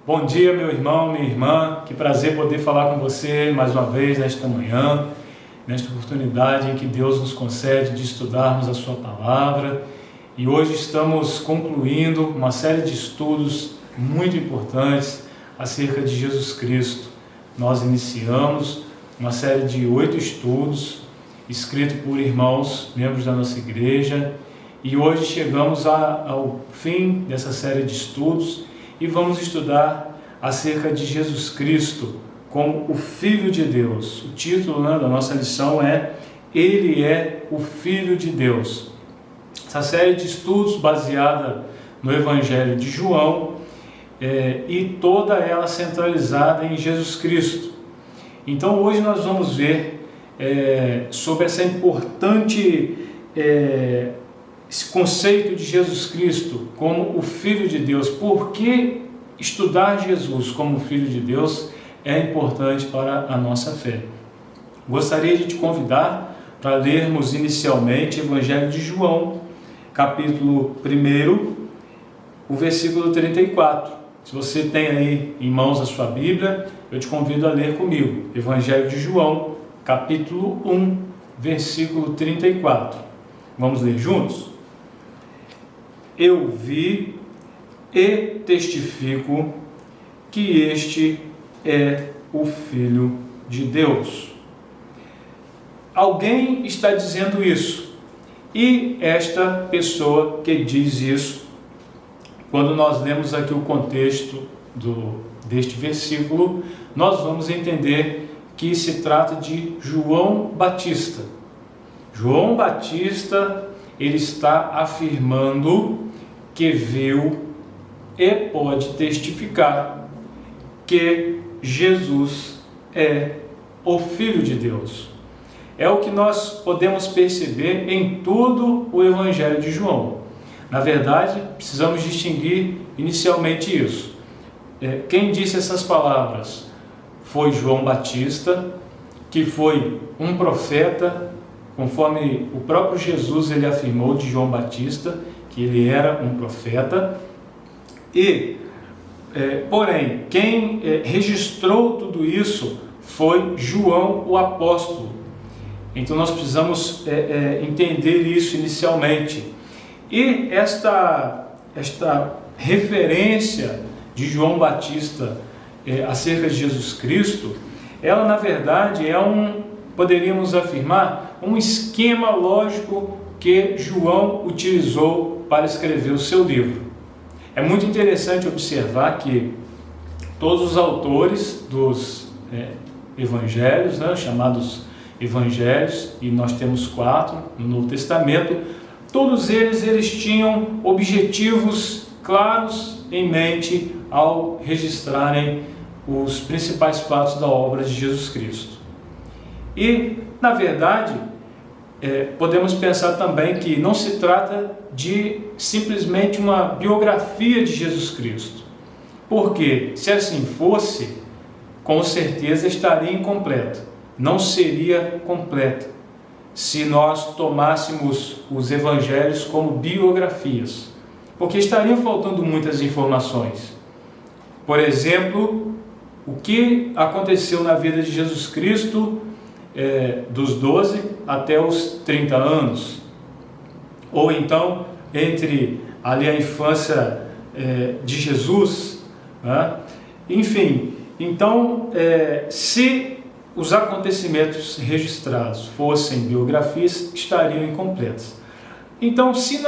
Bom dia, meu irmão, minha irmã, que prazer poder falar com você mais uma vez nesta manhã, nesta oportunidade em que Deus nos concede de estudarmos a sua palavra. E hoje estamos concluindo uma série de estudos muito importantes acerca de Jesus Cristo. Nós iniciamos uma série de 8 estudos, escrito por irmãos, membros da nossa igreja, e hoje chegamos ao fim dessa série de estudos e vamos estudar acerca de Jesus Cristo como o Filho de Deus. O título da nossa lição é Ele é o Filho de Deus. Essa série de estudos baseada no Evangelho de João e toda ela centralizada em Jesus Cristo. Então hoje nós vamos ver sobre essa importante esse conceito de Jesus Cristo como o Filho de Deus. Por que estudar Jesus como Filho de Deus é importante para a nossa fé? Gostaria de te convidar para lermos inicialmente o Evangelho de João, capítulo 1, o versículo 34. Se você tem aí em mãos a sua Bíblia, eu te convido a ler comigo. Evangelho de João, capítulo 1, versículo 34. Vamos ler juntos? Eu vi e testifico que este é o Filho de Deus. Alguém está dizendo isso, e esta pessoa que diz isso, quando nós lemos aqui o contexto deste versículo, nós vamos entender que se trata de João Batista. João Batista, ele está afirmando que viu e pode testificar que Jesus é o Filho de Deus. É o que nós podemos perceber em todo o Evangelho de João. Na verdade, precisamos distinguir inicialmente isso. Quem disse essas palavras foi João Batista, que foi um profeta, conforme o próprio Jesus ele afirmou de João Batista, que ele era um profeta. E, porém, quem registrou tudo isso foi João o apóstolo. Então nós precisamos entender isso inicialmente. E esta referência de João Batista acerca de Jesus Cristo, ela na verdade é poderíamos afirmar, um esquema lógico que João utilizou para escrever o seu livro. É muito interessante observar que todos os autores dos evangelhos, chamados evangelhos, e nós temos 4 no Novo Testamento, todos eles tinham objetivos claros em mente ao registrarem os principais fatos da obra de Jesus Cristo. E, na verdade, podemos pensar também que não se trata de simplesmente uma biografia de Jesus Cristo, porque se assim fosse, com certeza estaria incompleta, não seria completa se nós tomássemos os evangelhos como biografias, porque estariam faltando muitas informações. Por exemplo, o que aconteceu na vida de Jesus Cristo dos 12 até os 30 anos, ou então entre ali a infância de Jesus, enfim. Então, se os acontecimentos registrados fossem biografias, estariam incompletas. Então, se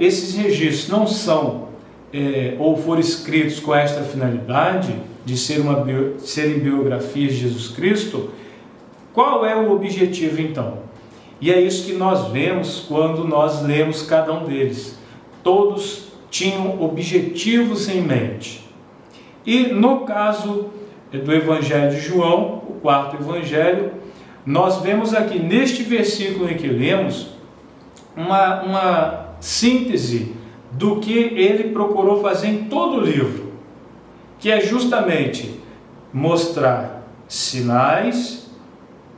esses registros não são ou foram escritos com esta finalidade de serem biografias de Jesus Cristo, qual é o objetivo então? E é isso que nós vemos quando nós lemos cada um deles. Todos tinham objetivos em mente. E no caso do Evangelho de João, o 4º Evangelho, nós vemos aqui neste versículo em que lemos uma síntese do que ele procurou fazer em todo o livro, que é justamente mostrar sinais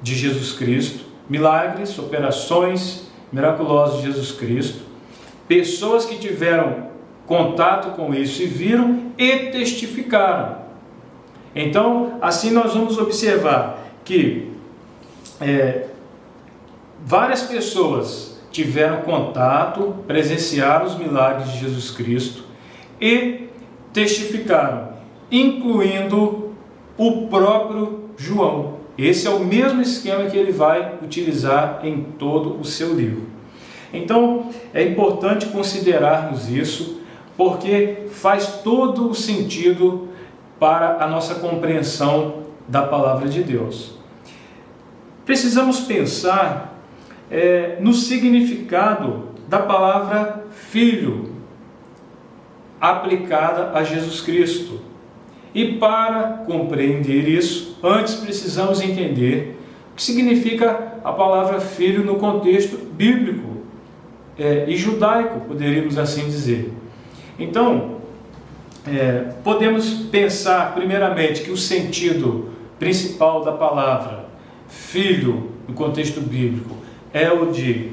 de Jesus Cristo, milagres, operações miraculosas de Jesus Cristo, pessoas que tiveram contato com isso e viram e testificaram. Então, assim nós vamos observar que várias pessoas tiveram contato, presenciaram os milagres de Jesus Cristo e testificaram, incluindo o próprio João. Esse é o mesmo esquema que ele vai utilizar em todo o seu livro. Então, é importante considerarmos isso, porque faz todo o sentido para a nossa compreensão da palavra de Deus. Precisamos pensar no significado da palavra filho aplicada a Jesus Cristo. E para compreender isso, antes precisamos entender o que significa a palavra filho no contexto bíblico e judaico, poderíamos assim dizer. Então, podemos pensar primeiramente que o sentido principal da palavra filho no contexto bíblico é o de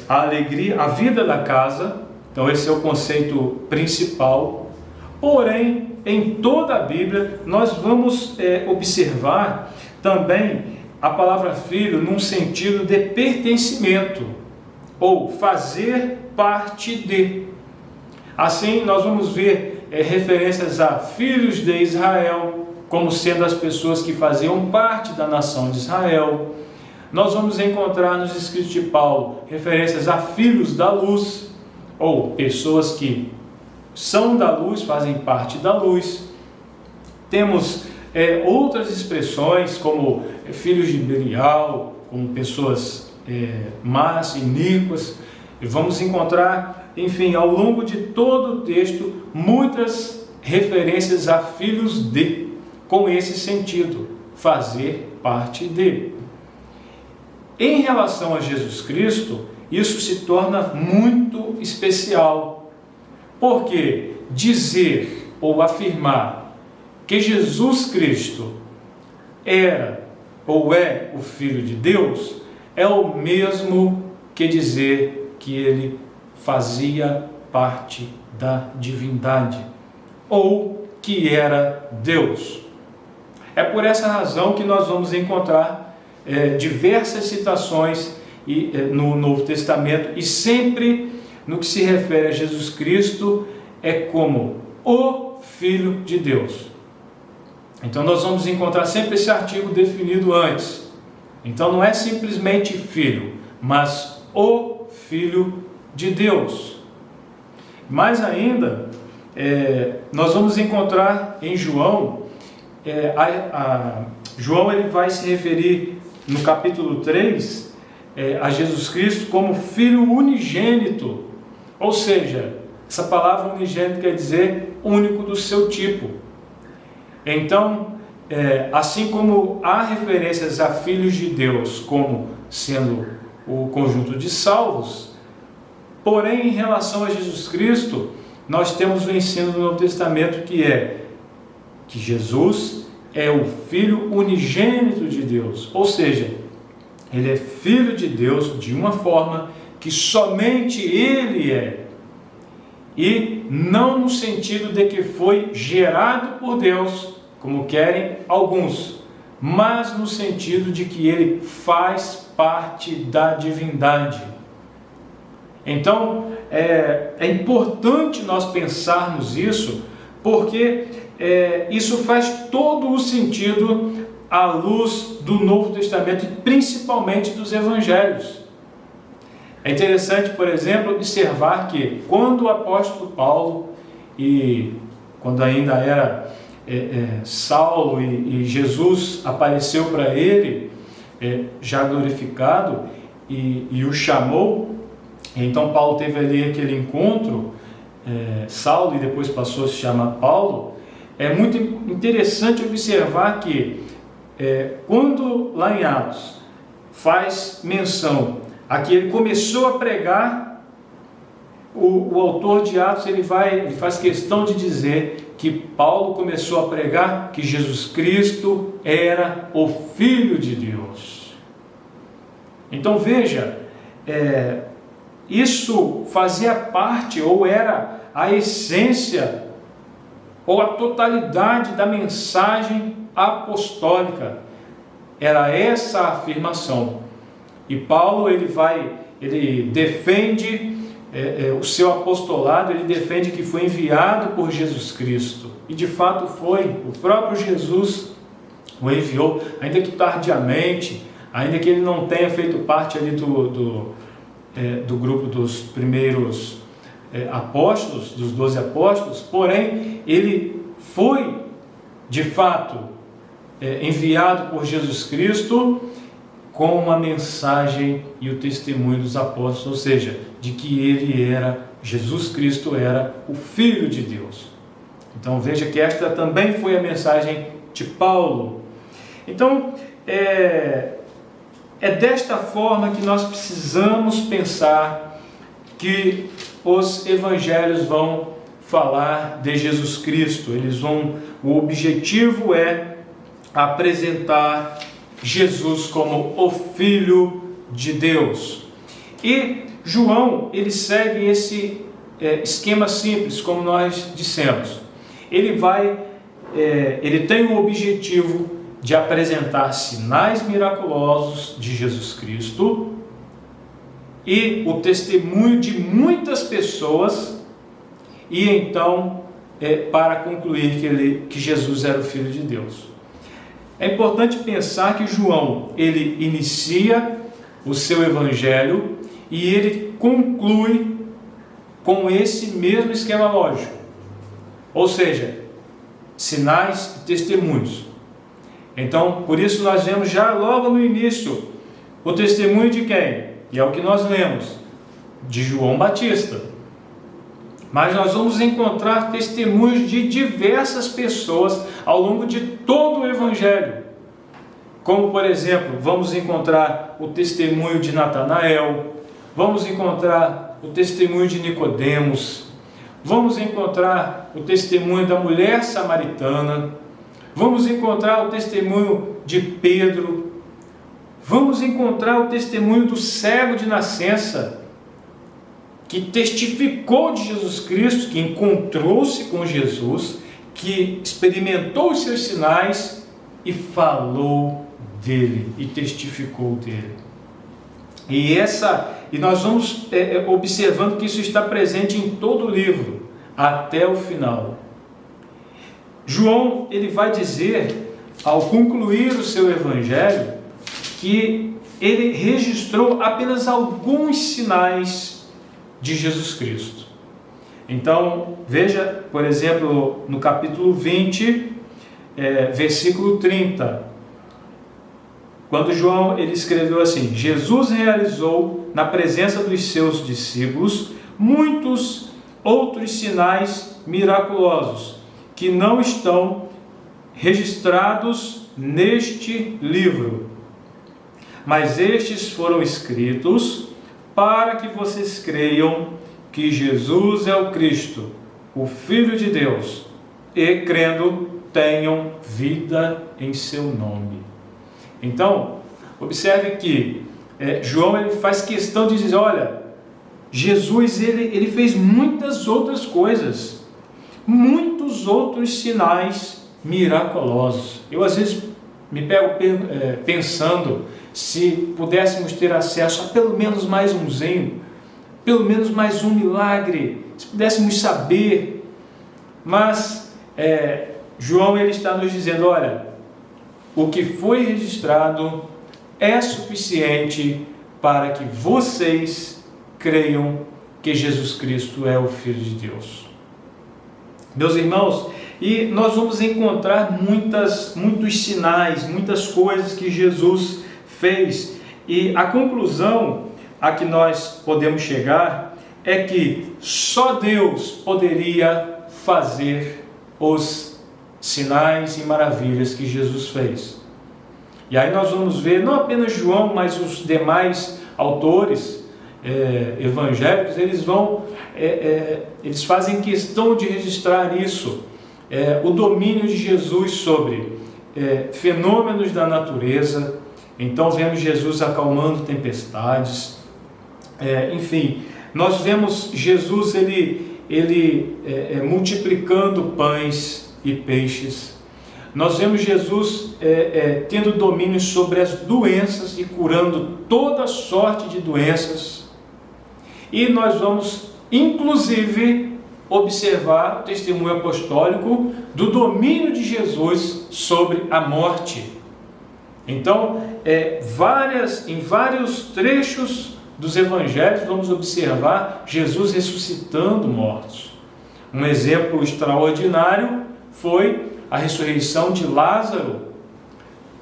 a alegria, a vida da casa. Então esse é o conceito principal. Porém, em toda a Bíblia nós vamos observar também a palavra filho num sentido de pertencimento ou fazer parte de. Assim nós vamos ver referências a filhos de Israel como sendo as pessoas que faziam parte da nação de Israel. Nós vamos encontrar nos escritos de Paulo referências a filhos da luz, ou pessoas que são da luz, fazem parte da luz. Temos outras expressões como filhos de Belial, como pessoas más, iníquas. E vamos encontrar, enfim, ao longo de todo o texto, muitas referências a filhos de, com esse sentido, fazer parte de. Em relação a Jesus Cristo, isso se torna muito especial, porque dizer ou afirmar que Jesus Cristo era ou é o Filho de Deus é o mesmo que dizer que ele fazia parte da divindade ou que era Deus. É por essa razão que nós vamos encontrar diversas citações no Novo Testamento, e sempre no que se refere a Jesus Cristo é como o Filho de Deus. Então nós vamos encontrar sempre esse artigo definido antes. Então não é simplesmente filho, mas o Filho de Deus. Mais ainda, nós vamos encontrar em João, João ele vai se referir no capítulo 3 a Jesus Cristo como Filho unigênito, ou seja, essa palavra unigênito quer dizer único do seu tipo. Então, assim como há referências a filhos de Deus como sendo o conjunto de salvos, porém em relação a Jesus Cristo, nós temos o ensino do Novo Testamento que Jesus é o Filho unigênito de Deus, ou seja, ele é Filho de Deus de uma forma que somente ele é, e não no sentido de que foi gerado por Deus, como querem alguns, mas no sentido de que ele faz parte da divindade. Então, é importante nós pensarmos isso, porque isso faz todo o sentido à luz do Novo Testamento e principalmente dos Evangelhos. É interessante, por exemplo, observar que quando o apóstolo Paulo, e quando ainda era Saulo e Jesus apareceu para ele, já glorificado, e o chamou, então Paulo teve ali aquele encontro, Saulo, e depois passou a se chamar Paulo. É muito interessante observar que quando lá em Atos faz menção a que ele começou a pregar, o autor de Atos ele faz questão de dizer que Paulo começou a pregar que Jesus Cristo era o Filho de Deus. Então veja, isso fazia parte, ou era a essência ou a totalidade da mensagem apostólica. Era essa a afirmação. E Paulo ele defende o seu apostolado, ele defende que foi enviado por Jesus Cristo. E de fato foi, o próprio Jesus o enviou, ainda que tardiamente, ainda que ele não tenha feito parte ali do grupo dos primeiros apóstolos, dos 12 apóstolos, porém ele foi de fato enviado por Jesus Cristo com uma mensagem e o testemunho dos apóstolos, ou seja, de que Jesus Cristo era o Filho de Deus. Então veja que esta também foi a mensagem de Paulo. Então é desta forma que nós precisamos pensar que os evangelhos vão falar de Jesus Cristo. O objetivo é apresentar Jesus como o Filho de Deus. E João, ele segue esse esquema simples, como nós dissemos. Ele tem o objetivo de apresentar sinais miraculosos de Jesus Cristo e o testemunho de muitas pessoas, e então para concluir que Jesus era o Filho de Deus. É importante pensar que João, ele inicia o seu evangelho e ele conclui com esse mesmo esquema lógico, ou seja, sinais e testemunhos. Então, por isso nós vemos já logo no início o testemunho de quem? E é o que nós lemos, de João Batista. Mas nós vamos encontrar testemunhos de diversas pessoas ao longo de todo o evangelho. Como, por exemplo, vamos encontrar o testemunho de Natanael, vamos encontrar o testemunho de Nicodemos, vamos encontrar o testemunho da mulher samaritana, vamos encontrar o testemunho de Pedro, vamos encontrar o testemunho do cego de nascença, que testificou de Jesus Cristo, que encontrou-se com Jesus, que experimentou os seus sinais e falou dele e testificou dele. E nós vamos observando que isso está presente em todo o livro, até o final. João, ele vai dizer, ao concluir o seu evangelho, que ele registrou apenas alguns sinais de Jesus Cristo. Então, veja, por exemplo, no capítulo 20, versículo 30, quando João ele escreveu assim: Jesus realizou na presença dos seus discípulos muitos outros sinais miraculosos que não estão registrados neste livro, mas estes foram escritos para que vocês creiam que Jesus é o Cristo, o Filho de Deus, e crendo tenham vida em seu nome. Então, observe que João ele faz questão de dizer, olha, Jesus ele fez muitas outras coisas, muitos outros sinais miraculosos. Eu às vezes me pego pensando se pudéssemos ter acesso a pelo menos mais umzinho, pelo menos mais um milagre, se pudéssemos saber. Mas João ele está nos dizendo, olha, o que foi registrado é suficiente para que vocês creiam que Jesus Cristo é o Filho de Deus. Meus irmãos, e nós vamos encontrar muitos sinais, muitas coisas que Jesus fez. E a conclusão a que nós podemos chegar é que só Deus poderia fazer os sinais e maravilhas que Jesus fez. E aí nós vamos ver, não apenas João, mas os demais autores evangélicos, eles fazem questão de registrar isso, o domínio de Jesus sobre fenômenos da natureza. Então vemos Jesus acalmando tempestades, enfim, nós vemos Jesus ele ele multiplicando pães e peixes. Nós vemos Jesus tendo domínio sobre as doenças e curando toda sorte de doenças. E nós vamos, inclusive, observar o testemunho apostólico do domínio de Jesus sobre a morte. Então, em vários trechos dos evangelhos, vamos observar Jesus ressuscitando mortos. Um exemplo extraordinário foi a ressurreição de Lázaro,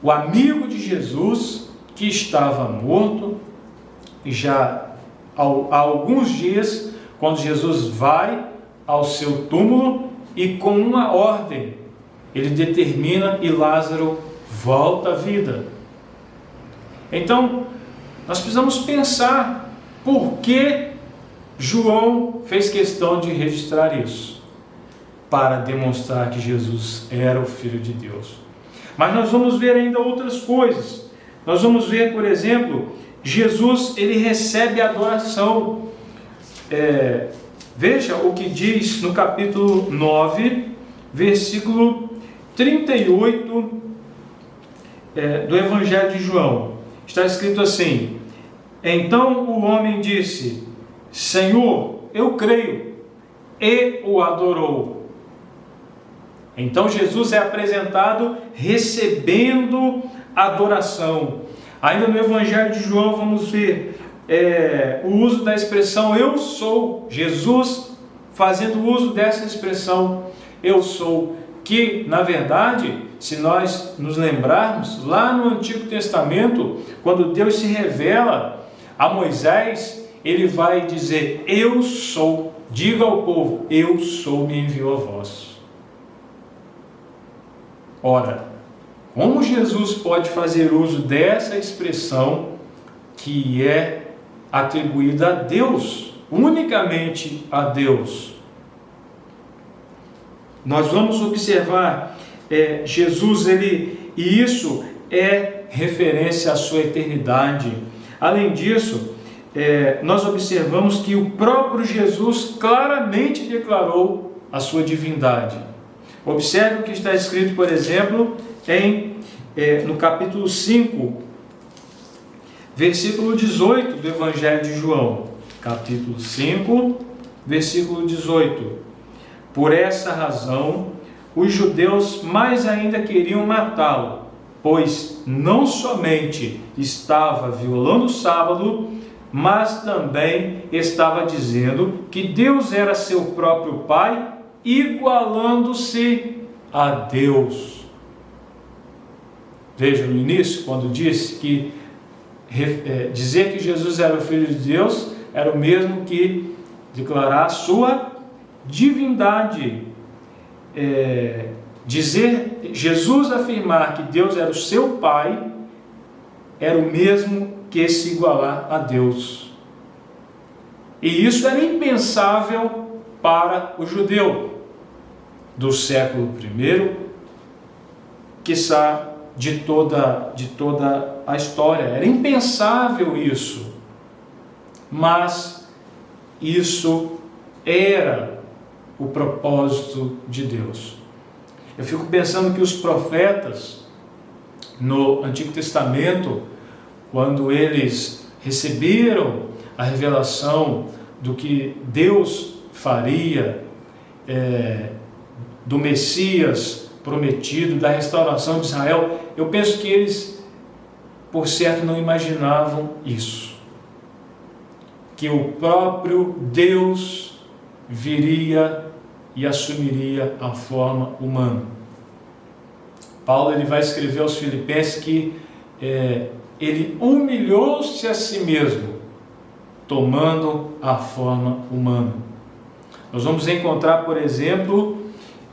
o amigo de Jesus que estava morto já há alguns dias, quando Jesus vai ao seu túmulo e com uma ordem ele determina e Lázaro volta à vida. Então nós precisamos pensar por que João fez questão de registrar isso, para demonstrar que Jesus era o Filho de Deus. Mas nós vamos ver ainda outras coisas. Nós vamos ver, por exemplo, Jesus ele recebe adoração. Veja o que diz no capítulo 9, versículo 38 do Evangelho de João. Está escrito assim: então o homem disse: Senhor, eu creio, e o adorou. Então Jesus é apresentado recebendo adoração. Ainda no Evangelho de João vamos ver o uso da expressão eu sou. Jesus fazendo uso dessa expressão eu sou, que na verdade, se nós nos lembrarmos, lá no Antigo Testamento, quando Deus se revela a Moisés, ele vai dizer eu sou, diga ao povo, eu sou, me enviou a vós. Ora, como Jesus pode fazer uso dessa expressão que é atribuída a Deus, unicamente a Deus? Nós vamos observar Jesus, e isso é referência à sua eternidade. Além disso, nós observamos que o próprio Jesus claramente declarou a sua divindade. Observe o que está escrito, por exemplo, no capítulo 5, versículo 18 do Evangelho de João. Capítulo 5, versículo 18. Por essa razão, os judeus mais ainda queriam matá-lo, pois não somente estava violando o sábado, mas também estava dizendo que Deus era seu próprio Pai, igualando-se a Deus. Veja no início, quando disse que dizer que Jesus era o Filho de Deus era o mesmo que declarar a sua divindade. Jesus afirmar que Deus era o seu Pai era o mesmo que se igualar a Deus. E isso era impensável para o judeu do século I, quiçá de toda a história. Era impensável isso, mas isso era o propósito de Deus. Eu fico pensando que os profetas no Antigo Testamento, quando eles receberam a revelação do que Deus faria, do Messias prometido, da restauração de Israel, eu penso que eles, por certo, não imaginavam isso, que o próprio Deus viria e assumiria a forma humana. Paulo ele vai escrever aos Filipenses que ele humilhou-se a si mesmo, tomando a forma humana. Nós vamos encontrar, por exemplo,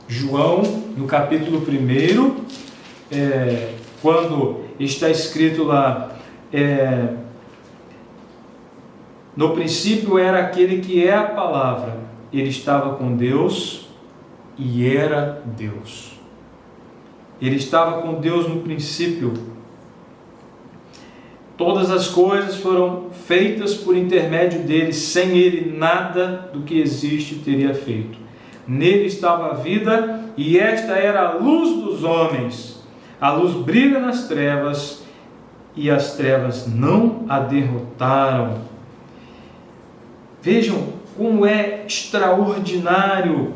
João, no capítulo 1, quando está escrito lá, no princípio era aquele que é a palavra, ele estava com Deus e era Deus. Ele estava com Deus no princípio. Todas as coisas foram feitas por intermédio dele, sem ele nada do que existe teria feito. Nele estava a vida, e esta era a luz dos homens. A luz brilha nas trevas, e as trevas não a derrotaram. Vejam como é extraordinário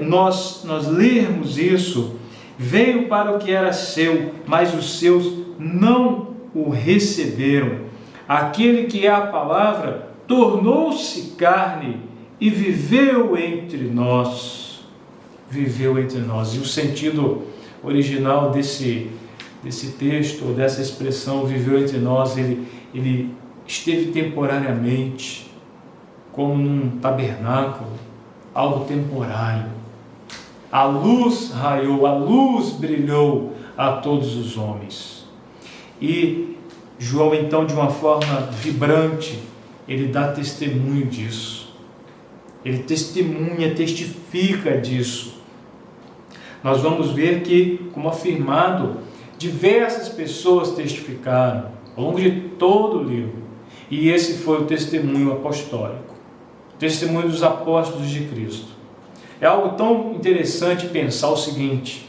nós lermos isso. Veio para o que era seu, mas os seus não o receberam. Aquele que é a palavra tornou-se carne e viveu entre nós. Viveu entre nós. E o sentido original desse texto, ou dessa expressão, viveu entre nós, ele esteve temporariamente, como num tabernáculo, algo temporário. A luz raiou, a luz brilhou a todos os homens. E João, então, de uma forma vibrante, ele dá testemunho disso. Ele testemunha, testifica disso. Nós vamos ver que, como afirmado, diversas pessoas testificaram ao longo de todo o livro. E esse foi o testemunho apostólico, o testemunho dos apóstolos de Cristo. É algo tão interessante pensar o seguinte,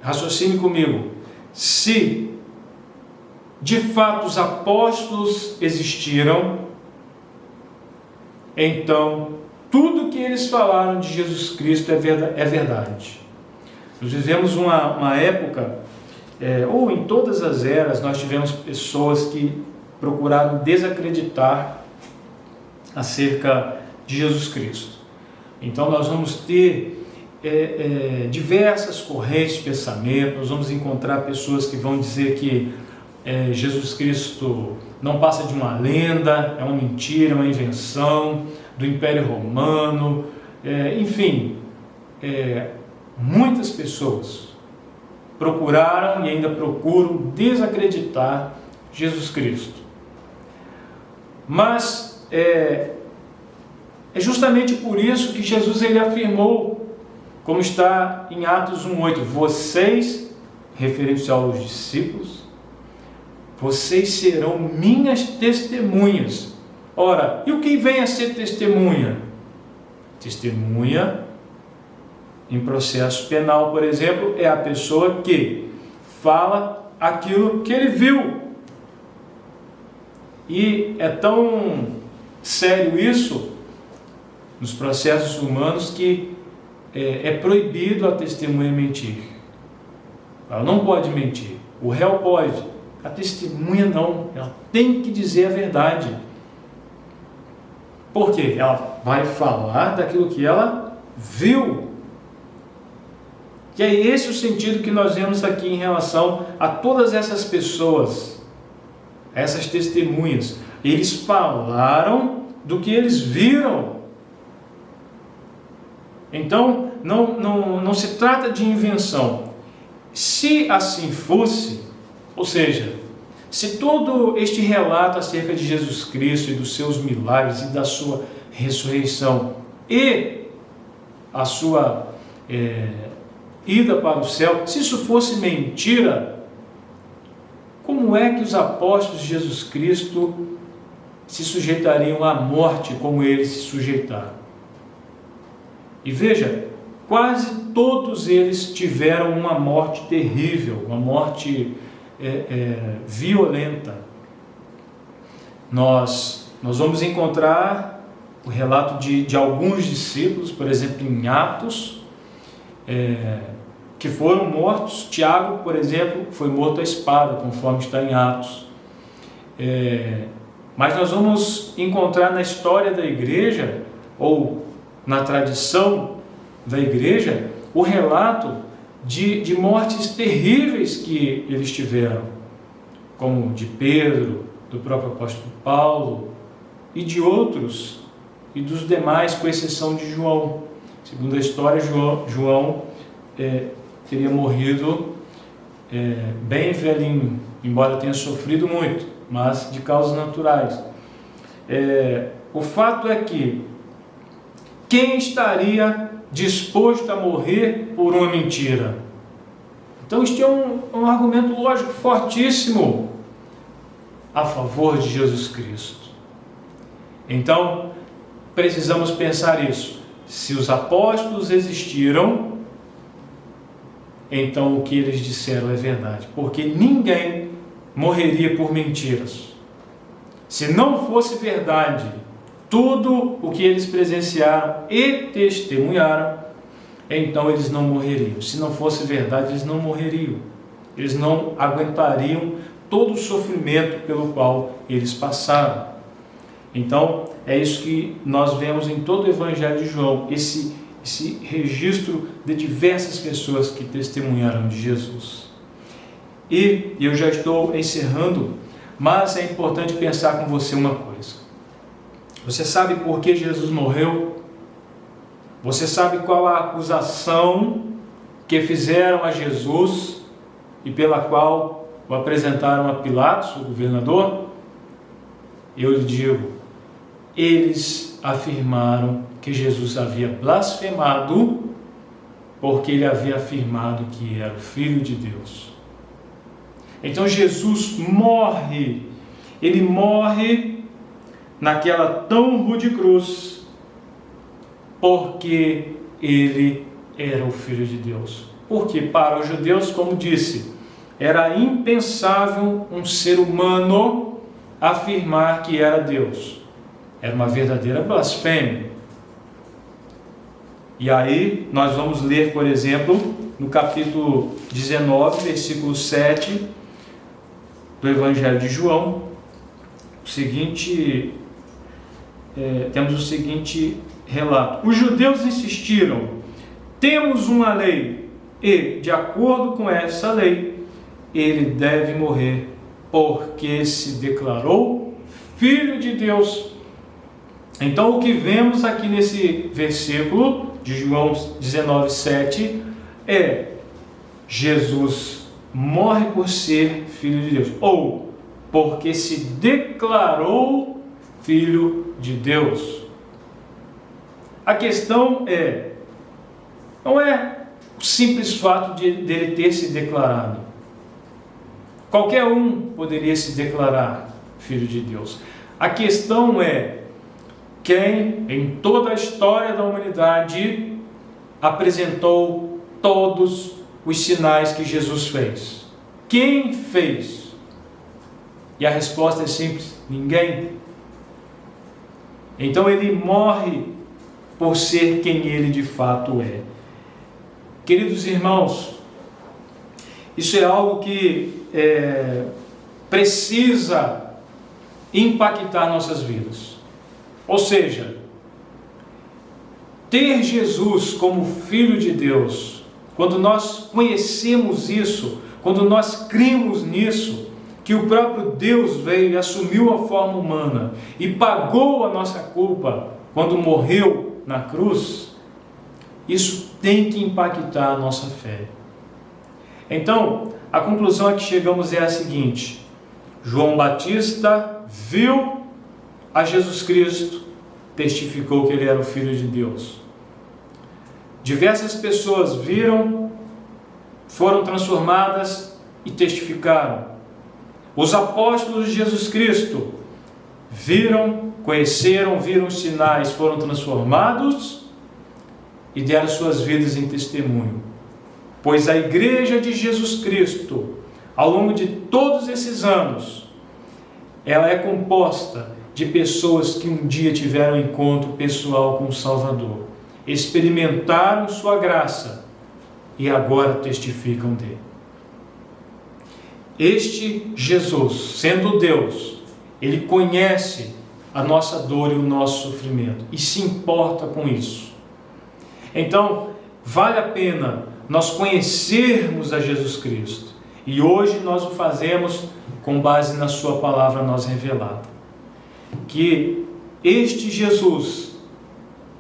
raciocine comigo, se de fato os apóstolos existiram, então tudo que eles falaram de Jesus Cristo é verdade. Nós vivemos uma época, ou em todas as eras, nós tivemos pessoas que procuraram desacreditar acerca de Jesus Cristo. Então nós vamos ter diversas correntes de pensamento, nós vamos encontrar pessoas que vão dizer que Jesus Cristo não passa de uma lenda, é uma mentira, é uma invenção do Império Romano, enfim, muitas pessoas procuraram e ainda procuram desacreditar Jesus Cristo. Mas é justamente por isso que Jesus ele afirmou, como está em Atos 1:8, vocês, referente aos discípulos, vocês serão minhas testemunhas. Ora, e o que vem a ser testemunha? Testemunha em processo penal, por exemplo, é a pessoa que fala aquilo que ele viu. E é tão sério isso nos processos humanos que é proibido a testemunha mentir. Ela não pode mentir. O réu pode. A testemunha não. Ela tem que dizer a verdade. Por quê? Ela vai falar daquilo que ela viu. E é esse o sentido que nós vemos aqui em relação a todas essas pessoas, essas testemunhas. Eles falaram do que eles viram. Então, não se trata de invenção. Se assim fosse, ou seja, se todo este relato acerca de Jesus Cristo e dos seus milagres e da sua ressurreição e a sua ida para o céu, se isso fosse mentira, como é que os apóstolos de Jesus Cristo se sujeitariam à morte como eles se sujeitaram? E veja, quase todos eles tiveram uma morte terrível, uma morte violenta. Nós vamos encontrar o relato de alguns discípulos, por exemplo, em Atos, que foram mortos. Tiago, por exemplo, foi morto à espada, conforme está em Atos. Mas nós vamos encontrar na história da igreja, ou na tradição da igreja, o relato de mortes terríveis que eles tiveram, como de Pedro, do próprio apóstolo Paulo, e de outros, e dos demais, com exceção de João. Segundo a história, João teria morrido bem velhinho, embora tenha sofrido muito, mas de causas naturais. O fato é que quem estaria disposto a morrer por uma mentira? Então este é um argumento lógico fortíssimo a favor de Jesus Cristo. Então, precisamos pensar isso. Se os apóstolos existiram, então o que eles disseram é verdade, porque ninguém morreria por mentiras. Se não fosse verdade tudo o que eles presenciaram e testemunharam, então eles não morreriam. Se não fosse verdade, eles não morreriam. Eles não aguentariam todo o sofrimento pelo qual eles passaram. Então, é isso que nós vemos em todo o Evangelho de João, esse registro de diversas pessoas que testemunharam de Jesus. E eu já estou encerrando, mas é importante pensar com você uma coisa. Você sabe por que Jesus morreu? Você sabe qual a acusação que fizeram a Jesus e pela qual o apresentaram a Pilatos, o governador? Eu lhe digo, eles afirmaram que Jesus havia blasfemado porque ele havia afirmado que era o Filho de Deus. Então Jesus morre, ele morre naquela tão rude cruz, porque ele era o Filho de Deus. Porque para os judeus, como disse, era impensável um ser humano afirmar que era Deus. Era uma verdadeira blasfêmia. E aí nós vamos ler, por exemplo, no capítulo 19, versículo 7 do Evangelho de João, temos o seguinte relato. Os judeus insistiram: temos uma lei e, de acordo com essa lei, ele deve morrer porque se declarou Filho de Deus. Então o que vemos aqui nesse versículo de João 19, 7 é: Jesus morre por ser Filho de Deus, ou porque se declarou Filho de Deus. A questão não é o simples fato dele ter se declarado. Qualquer um poderia se declarar Filho de Deus. A questão é quem, em toda a história da humanidade, apresentou todos os sinais que Jesus fez. Quem fez? E a resposta é simples: ninguém. Então ele morre por ser quem ele de fato é. Queridos irmãos, isso é algo que precisa impactar nossas vidas. Ou seja, ter Jesus como Filho de Deus, quando nós conhecemos isso, quando nós cremos nisso, que o próprio Deus veio e assumiu a forma humana e pagou a nossa culpa quando morreu na cruz, isso tem que impactar a nossa fé. Então, a conclusão a que chegamos é a seguinte: João Batista viu a Jesus Cristo, testificou que ele era o Filho de Deus. Diversas pessoas viram, foram transformadas e testificaram. Os apóstolos de Jesus Cristo viram, conheceram, viram os sinais, foram transformados e deram suas vidas em testemunho. Pois a igreja de Jesus Cristo, ao longo de todos esses anos, ela é composta de pessoas que um dia tiveram um encontro pessoal com o Salvador, experimentaram sua graça e agora testificam dele. Este Jesus, sendo Deus, ele conhece a nossa dor e o nosso sofrimento e se importa com isso. Então, vale a pena nós conhecermos a Jesus Cristo, e hoje nós o fazemos com base na sua palavra nós revelada. Que este Jesus,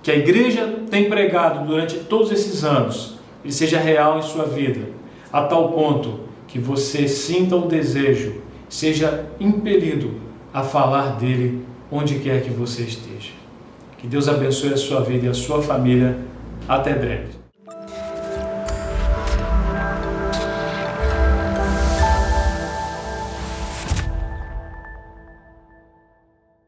que a igreja tem pregado durante todos esses anos, ele seja real em sua vida, a tal ponto que você sinta o desejo, seja impelido a falar dele onde quer que você esteja. Que Deus abençoe a sua vida e a sua família. Até breve.